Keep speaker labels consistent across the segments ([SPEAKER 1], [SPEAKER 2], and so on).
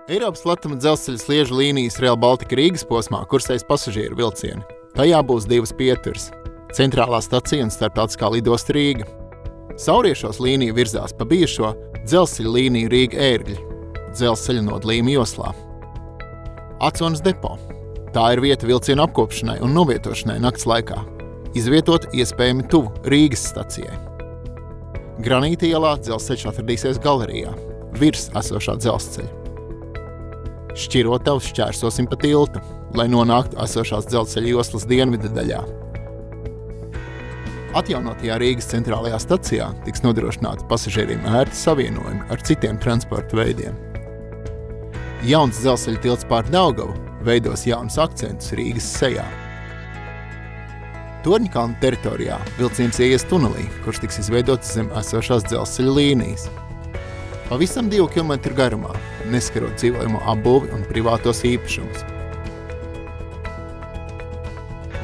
[SPEAKER 1] Eiropas platuma dzelzceļa sliežu līnijas Rail Baltica Rīgas posmā kursēs pasažieru vilcieni. Tajā būs divas pieturas – centrālā stacija un starptautiskā lidosta Rīga. Sauriešos līnija virzās pa bijušo dzelzceļa līniju Rīga Ērgļi, dzelzceļa nodalījuma joslā. Atzonas depo. Tā ir vieta vilcienu apkopšanai un novietošanai nakts laikā. Izvietot iespējami tuvu Rīgas stacijai. Granīta ielā dzelzceļš atradīsies galerijā, virs esošā dzelzceļa. Šķirotavus šķērsosim pa tiltu, lai nonāktu esošās dzelzceļa joslas dienvidu daļā. Atjaunotajā Rīgas centrālajā stacijā tiks nodrošināti pasažieriem ērti savienojumi ar citiem transporta veidiem. Jauns dzelzceļa tilts pār Daugavu veidos jaunus akcentus Rīgas sejā. Torņkalna teritorijā vilciens ieies tunelī, kurš tiks izveidots zem esošās dzelzceļa līnijas. Pavisam 2 km garumā, neskarot dzīvojamo apbūvi un privātos īpašumus.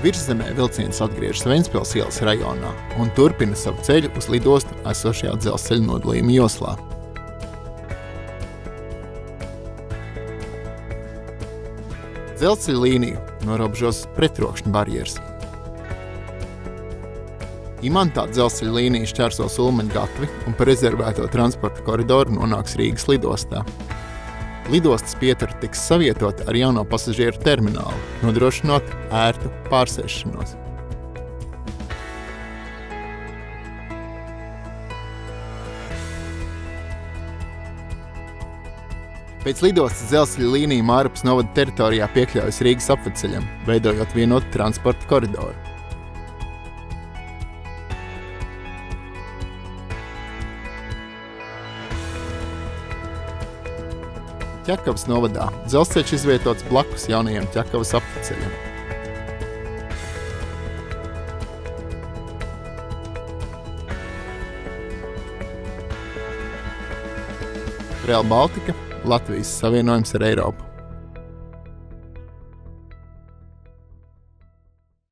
[SPEAKER 1] Virszemē vilciens atgriežas Ventspils ielas rajonā un turpina savu ceļu uz lidostu esošajā dzelzceļa nodalījuma joslā. Dzelzceļa līniju norobežos pretrokšņu barjeras. Imantā dzelzceļa līnija šķērsos Ulmaņu gatvi un par rezervēto transporta koridoru nonāks Rīgas lidostā. Lidostas pietura tiks savietota ar jauno pasažieru terminālu, nodrošinot ērtu pārsēšanos. Pēc lidostas dzelzceļa līnija Mārupas novada teritorijā piekļaujas Rīgas apvedceļam, veidojot vienotu transporta koridoru. Ķekavas novadā dzelzceļš izvietots blakus jaunajam Ķekavas apvedceļam. Rail Baltica – Latvijas savienojums ar Eiropu.